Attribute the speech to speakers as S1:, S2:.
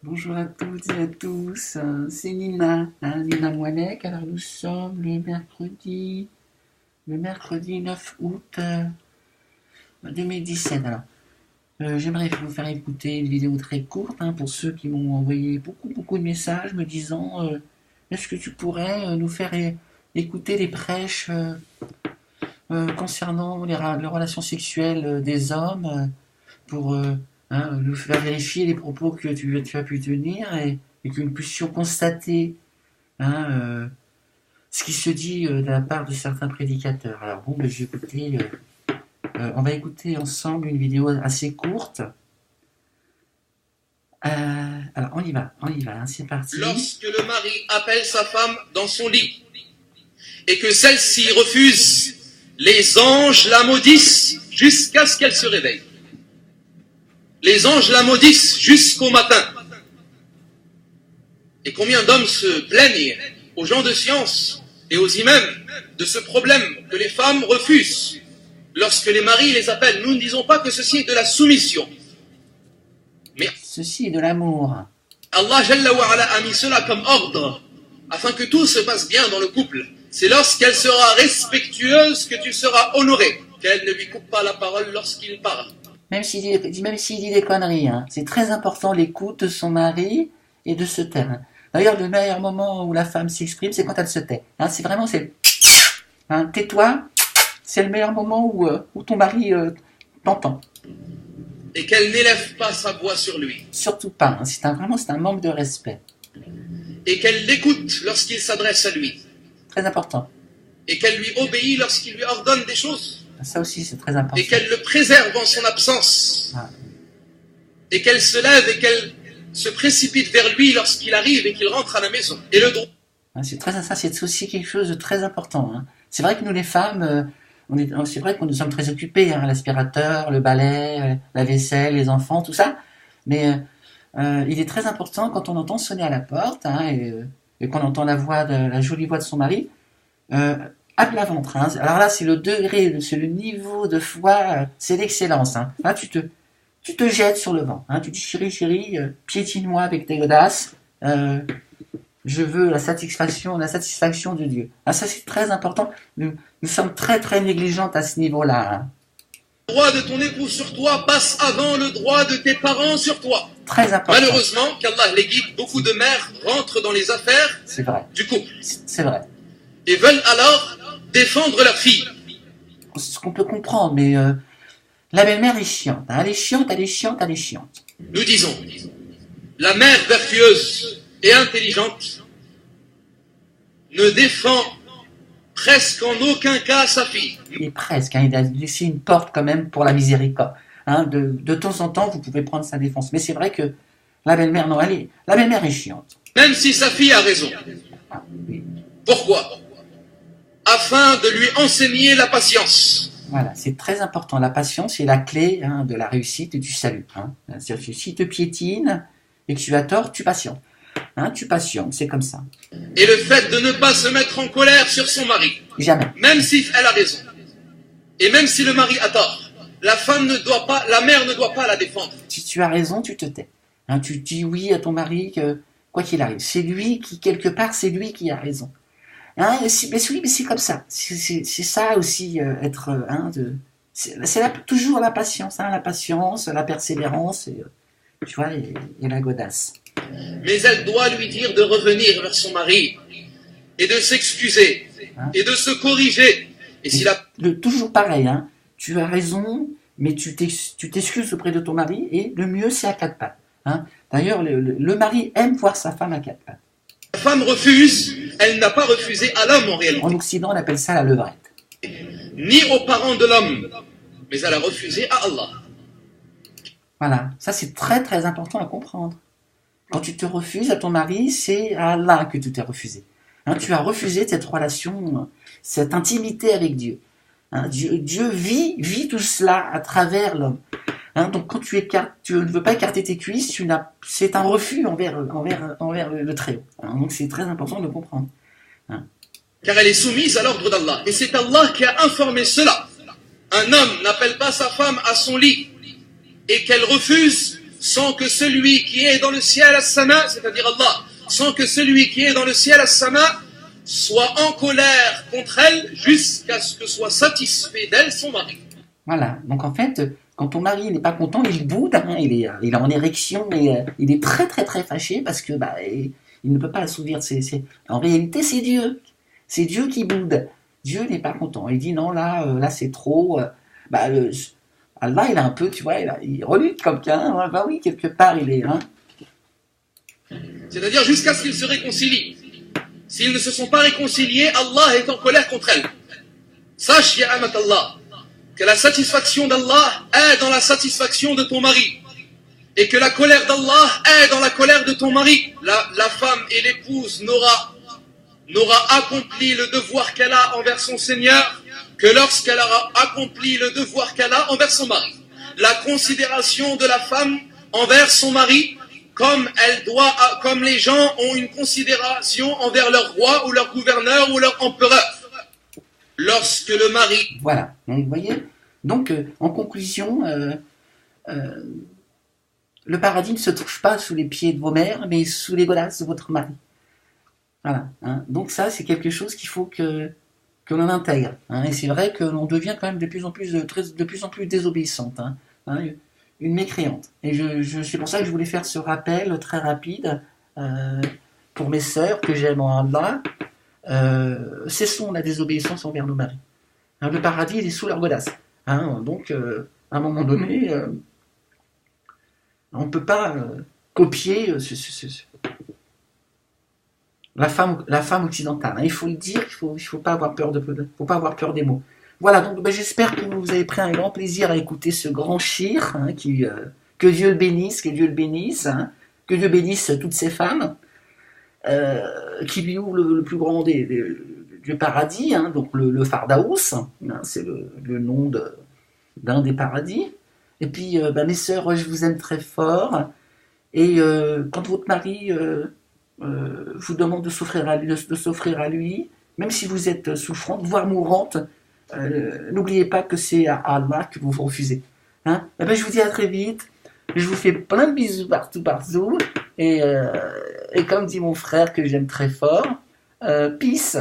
S1: Bonjour à toutes et à tous, c'est Nina, Nina Moalek. Alors nous sommes le mercredi 9 août 2017. Alors, j'aimerais vous faire écouter une vidéo très courte pour ceux qui m'ont envoyé beaucoup de messages me disant est-ce que tu pourrais nous faire écouter les prêches concernant les relations sexuelles des hommes pour nous faire vérifier les propos que tu as pu tenir et que nous puissions constater ce qui se dit de la part de certains prédicateurs. Alors bon, on va écouter ensemble une vidéo assez courte. Alors on y va, c'est parti.
S2: Lorsque le mari appelle sa femme dans son lit et que celle-ci refuse, les anges la maudissent jusqu'à ce qu'elle se réveille. Les anges la maudissent jusqu'au matin. Et combien d'hommes se plaignent aux gens de science et aux imams de ce problème que les femmes refusent lorsque les maris les appellent. Nous ne disons pas que ceci est de la soumission, mais
S1: ceci est de l'amour.
S2: Allah Jalla wa Ala a mis cela comme ordre afin que tout se passe bien dans le couple. C'est lorsqu'elle sera respectueuse que tu seras honoré, qu'elle ne lui coupe pas la parole lorsqu'il parle.
S1: Même s'il dit des conneries, c'est très important l'écoute de son mari et de se taire. D'ailleurs, le meilleur moment où la femme s'exprime, c'est quand elle se tait. C'est vraiment, tais-toi, c'est le meilleur moment où ton mari t'entend.
S2: Et qu'elle n'élève pas sa voix sur lui.
S1: Surtout pas, c'est un manque de respect.
S2: Et qu'elle l'écoute lorsqu'il s'adresse à lui.
S1: Très important.
S2: Et qu'elle lui obéit lorsqu'il lui ordonne des choses.
S1: Ça aussi, c'est très important.
S2: Et qu'elle le préserve en son absence. Et qu'elle se lève et qu'elle se précipite vers lui lorsqu'il arrive et qu'il rentre à la maison. Et le droit.
S1: C'est aussi quelque chose de très important. C'est vrai que nous, les femmes, c'est vrai que nous sommes très occupés. L'aspirateur, le balai, la vaisselle, les enfants, tout ça. Mais il est très important quand on entend sonner à la porte et qu'on entend la jolie voix de son mari. À plat ventre. Alors là, c'est le degré, c'est le niveau de foi, c'est l'excellence. Là, tu te jettes sur le vent. Tu dis chérie, piétine-moi avec tes godasses. Je veux la satisfaction de Dieu. Ça, c'est très important. Nous sommes très très négligentes à ce niveau-là.
S2: Le droit de ton époux sur toi passe avant le droit de tes parents sur toi.
S1: Très important.
S2: Malheureusement, qu'Allah les guide, beaucoup de mères rentrent dans les affaires du couple.
S1: C'est vrai.
S2: Et veulent alors défendre leur fille.
S1: C'est ce qu'on peut comprendre, mais la belle-mère est chiante. Elle est chiante.
S2: Nous disons, la mère vertueuse et intelligente ne défend presque en aucun cas sa fille.
S1: Et presque, il a laissé une porte quand même pour la miséricorde. De temps en temps, vous pouvez prendre sa défense. Mais c'est vrai que la belle-mère, la belle-mère est chiante.
S2: Même si sa fille a raison.
S1: Oui.
S2: Pourquoi ? Afin de lui enseigner la patience.
S1: Voilà, c'est très important. La patience est la clé de la réussite et du salut. C'est-à-dire que si te piétine et que tu as tort, tu patientes. Tu patientes, c'est comme ça.
S2: Et le fait de ne pas se mettre en colère sur son mari.
S1: Jamais.
S2: Même si elle a raison. Et même si le mari a tort. La mère ne doit pas la défendre.
S1: Si tu as raison, tu te tais. Tu dis oui à ton mari, quoi qu'il arrive. C'est lui qui, quelque part, c'est lui qui a raison. Mais c'est comme ça. C'est ça aussi, c'est toujours la patience. La patience, la persévérance, tu vois, et la godasse.
S2: Mais elle doit lui dire de revenir vers son mari et de s'excuser et de se corriger. Et
S1: toujours pareil, tu as raison, mais tu t'excuses auprès de ton mari, et le mieux, c'est à quatre pattes. D'ailleurs, le mari aime voir sa femme à quatre pattes.
S2: La femme refuse, elle n'a pas refusé à l'homme en réalité.
S1: En Occident, on appelle ça la levrette.
S2: Ni aux parents de l'homme, mais elle a refusé à Allah.
S1: Voilà, ça c'est très très important à comprendre. Quand tu te refuses à ton mari, c'est à Allah que tu t'es refusé. Tu as refusé cette relation, cette intimité avec Dieu. Dieu vit tout cela à travers l'homme. Donc quand tu ne veux pas écarter tes cuisses, c'est un refus envers le Très-Haut. Donc c'est très important de le comprendre.
S2: Car elle est soumise à l'ordre d'Allah. Et c'est Allah qui a informé cela. Un homme n'appelle pas sa femme à son lit et qu'elle refuse, sans que celui qui est dans le ciel as-sama, c'est-à-dire Allah, sans que celui qui est dans le ciel as-sama soit en colère contre elle jusqu'à ce que soit satisfait d'elle son mari.
S1: Voilà, donc en fait, quand ton mari n'est pas content, il boude, hein, il est en érection, et il est très très très fâché parce que il ne peut pas assouvir En réalité, c'est Dieu. C'est Dieu qui boude. Dieu n'est pas content. Il dit non, là c'est trop. Allah, il a un peu, tu vois, il relutte comme qu'un. Hein, oui, quelque part, il est. Hein.
S2: C'est-à-dire jusqu'à ce qu'ils se réconcilient. S'ils ne se sont pas réconciliés, Allah est en colère contre elles. Sache, ya amat Allah, que la satisfaction d'Allah est dans la satisfaction de ton mari. Et que la colère d'Allah est dans la colère de ton mari. La femme et l'épouse n'aura accompli le devoir qu'elle a envers son Seigneur que lorsqu'elle aura accompli le devoir qu'elle a envers son mari. La considération de la femme envers son mari, comme les gens ont une considération envers leur roi ou leur gouverneur ou leur empereur. Lorsque le mari...
S1: Voilà, donc, vous voyez. Donc, en conclusion, le paradis ne se trouve pas sous les pieds de vos mères, mais sous les godasses de votre mari. Voilà. Hein. Donc ça, c'est quelque chose qu'il faut que l'on intègre. Hein. Et c'est vrai que l'on devient quand même de plus en plus désobéissante. Hein. Hein, une mécréante. Et c'est pour ça que je voulais faire ce rappel très rapide pour mes sœurs que j'aime en Allah. Cessons la désobéissance envers nos maris. Hein, le paradis, il est sous leur godasse. Hein, donc, à un moment donné, on ne peut pas copier la femme occidentale. Hein. Il faut le dire, il faut pas avoir peur faut pas avoir peur des mots. Voilà, donc j'espère que vous avez pris un grand plaisir à écouter ce grand shir, hein, que Dieu le bénisse, hein, que Dieu bénisse toutes ces femmes, qui lui ouvrent le plus grand du paradis, hein, donc le Fardaous, hein, c'est le nom d'un des paradis. Et puis, mes sœurs, je vous aime très fort. Et quand votre mari vous demande de s'offrir à lui, même si vous êtes souffrante, voire mourante, n'oubliez pas que c'est à Allah que vous vous refusez. Hein. Je vous dis à très vite. Je vous fais plein de bisous partout. Et comme dit mon frère que j'aime très fort, peace.